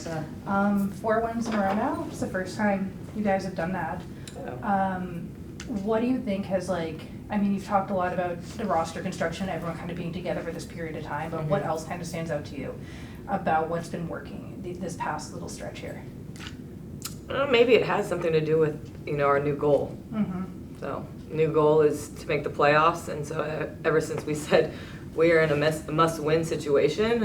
4 wins in a row now. It's the first time you guys have done that. What do you think has you've talked a lot about the roster construction, everyone kind of being together for this period of time, but what else kind of stands out to you about what's been working this past little stretch here? Maybe it has something to do with, our new goal. So, new goal is to make the playoffs, and so ever since we said we are in a must-win situation,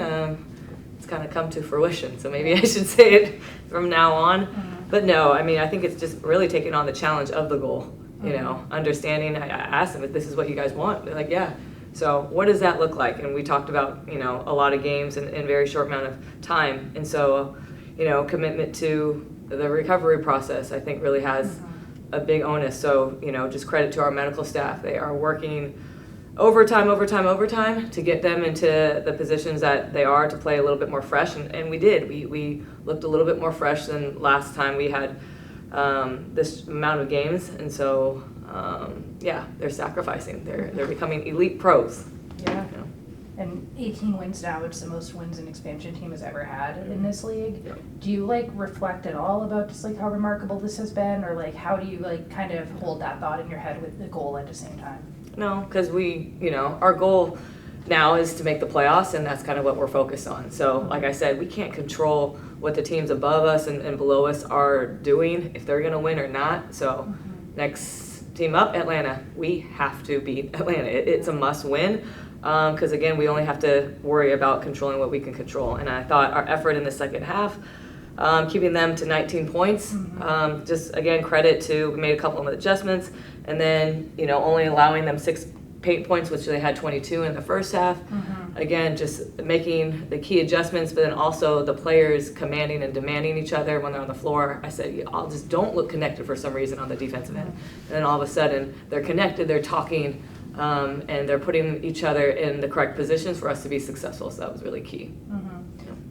it's kind of come to fruition. So maybe I should say it from now on. But no, I think it's just really taking on the challenge of the goal. Understanding. I asked them if this is what you guys want. They're like, yeah. So what does that look like? And we talked about, a lot of games in a very short amount of time. And so, commitment to the recovery process, I think really has a big onus. So, just credit to our medical staff. They are working overtime to get them into the positions that they are to play a little bit more fresh. And we did. We looked a little bit more fresh than last time we had this amount of games. And so, they're sacrificing. They're becoming elite pros. Yeah. And 18 wins now, it's the most wins an expansion team has ever had in this league. Yeah. Do you reflect at all about just how remarkable this has been, or how do you kind of hold that thought in your head with the goal at the same time? No, because our goal now is to make the playoffs, and that's kind of what we're focused on. So like I said, we can't control what the teams above us and below us are doing, if they're going to win or not. So next team up, Atlanta, we have to beat Atlanta. It's a must win. Because again, we only have to worry about controlling what we can control. And I thought our effort in the second half, keeping them to 19 points, just again, credit to, we made a couple of adjustments, and then, only allowing them 6 paint points, which they had 22 in the first half. Again, just making the key adjustments, but then also the players commanding and demanding each other when they're on the floor. I said, I'll just don't look connected for some reason on the defensive end. And then all of a sudden, they're connected, they're talking, and they're putting each other in the correct positions for us to be successful. So that was really key.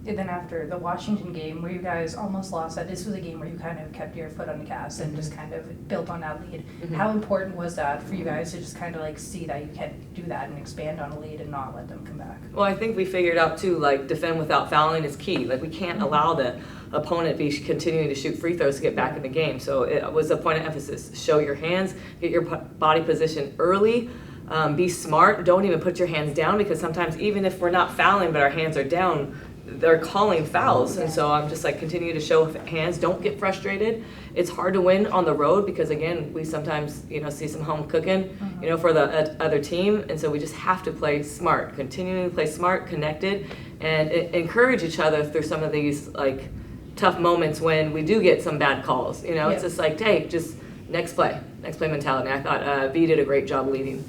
And then after the Washington game, where you guys almost lost that, this was a game where you kind of kept your foot on the gas and just kind of built on that lead. How important was that for you guys to just kind of see that you can do that and expand on a lead and not let them come back? Well, I think we figured out too, defend without fouling is key. We can't allow the opponent be continuing to shoot free throws to get back in the game. So it was a point of emphasis. Show your hands, get your body position early. Be smart. Don't even put your hands down, because sometimes even if we're not fouling but our hands are down, they're calling fouls. And so I'm just continue to show hands. Don't get frustrated. It's hard to win on the road because again, we sometimes see some home cooking for the other team, and so we just have to play smart, continuing to play smart, connected, and encourage each other through some of these tough moments when we do get some bad calls. It's just hey, just next play mentality. I thought V did a great job leading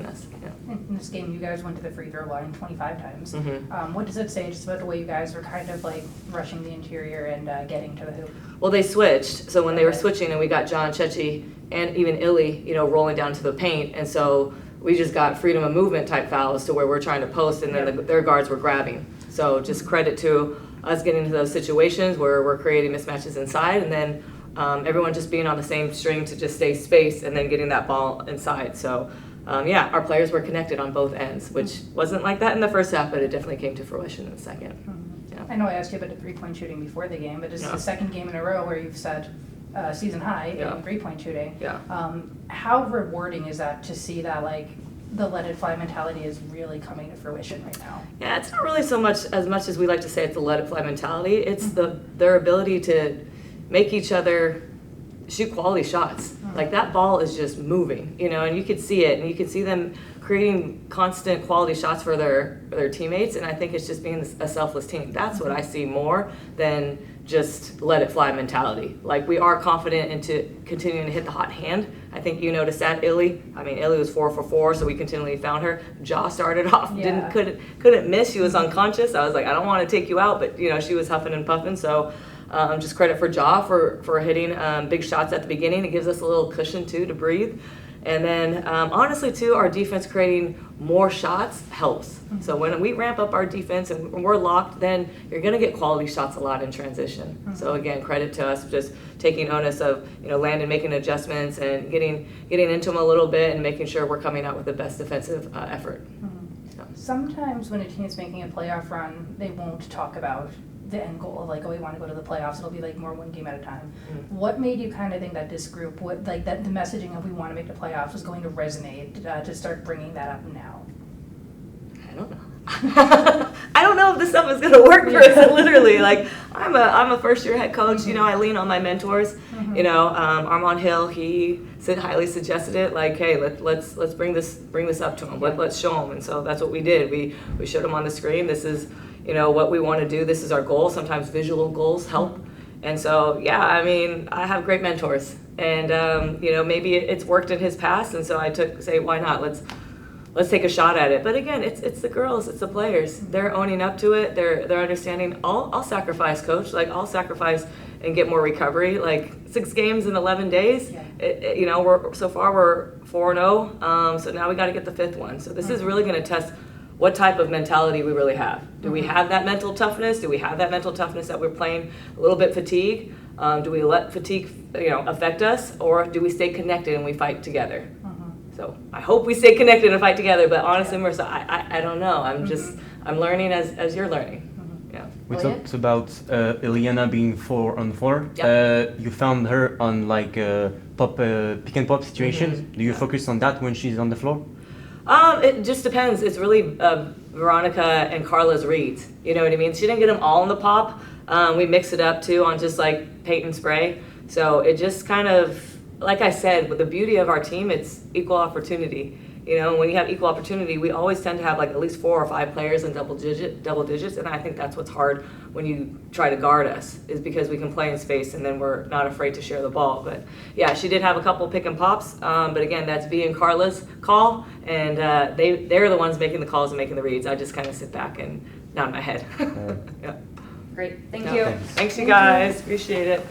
us. In this game, you guys went to the free throw line 25 times. What does it say just about the way you guys were kind of rushing the interior and getting to the hoop? Well, they switched. So when they were switching, and we got John Chechi and even Illy, rolling down to the paint, and so we just got freedom of movement type fouls to where we're trying to post, and then their guards were grabbing. So just credit to us getting into those situations where we're creating mismatches inside, and then everyone just being on the same string to just stay spaced and then getting that ball inside. So. Our players were connected on both ends, which wasn't like that in the first half, but it definitely came to fruition in the second. I know I asked you about the three-point shooting before the game, but this is the second game in a row where you've set season high in three-point shooting. How rewarding is that to see that the let it fly mentality is really coming to fruition right now? Yeah, it's not really so much as we like to say it's the let it fly mentality. It's their ability to make each other shoot quality shots. That ball is just moving, and you could see it, and you could see them creating constant quality shots for their teammates, and I think it's just being a selfless team. That's what I see more than just let it fly mentality. We are confident into continuing to hit the hot hand. I think you noticed that Illy was 4 for 4, so we continually found her. Ja started off, couldn't miss. She was unconscious. I was I don't want to take you out, but she was huffing and puffing. So just credit for Ja for hitting big shots at the beginning. It gives us a little cushion too to breathe. And then honestly too, our defense creating more shots helps. So when we ramp up our defense and we're locked, then you're going to get quality shots a lot in transition. So again, credit to us just taking onus of Landon making adjustments and getting into them a little bit and making sure we're coming out with the best defensive effort. Sometimes when a team is making a playoff run, they won't talk about the end goal of like, oh, we want to go to the playoffs, it'll be like more one game at a time. Mm-hmm. What made you kind of think that this group, like that the messaging of we want to make the playoffs was going to resonate to start bringing that up now? I don't know. I don't know if this stuff is gonna work for us. Literally, like I'm a first year head coach. You know, I lean on my mentors. You know, Armand Hill, he highly suggested it. Like, hey, let's bring this up to him. Let's show him. And so that's what we did. We showed him on the screen. This is, you know, what we want to do. This is our goal. Sometimes visual goals help. And so, yeah, I mean, I have great mentors, and you know, maybe it's worked in his past, and so I say, why not? Let's take a shot at it. But again, it's the girls, it's the players. They're owning up to it. They're understanding. I'll sacrifice, coach. Like, I'll sacrifice and get more recovery. Like 6 games in 11 days. Yeah. You know, we're 4-0. So now we got to get the 5th one. So this is really going to test what type of mentality we really have. Do we have that mental toughness? Do we have that mental toughness that we're playing a little bit fatigue? Do we let fatigue, you know, affect us, or do we stay connected and we fight together? So I hope we stay connected and fight together, but honestly, Marissa, I don't know. I'm learning as you're learning. Yeah. We talked about Eliana being 4-on-4. Yep. You found her on like pick and pop situations. Do you focus on that when she's on the floor? It just depends. It's really Veronica and Carla's reads. You know what I mean? She didn't get them all in the pop. We mix it up too on just like paint and spray. So it just kind of, like I said, with the beauty of our team, it's equal opportunity. You know, when you have equal opportunity, we always tend to have like at least 4 or 5 players in double digits, and I think that's what's hard when you try to guard us, is because we can play in space and then we're not afraid to share the ball. But yeah, she did have a couple pick and pops, but again, that's V and Carla's call, and they're the ones making the calls and making the reads. I just kind of sit back and nod my head. Yeah. Great, thank you. Thanks you guys, appreciate it.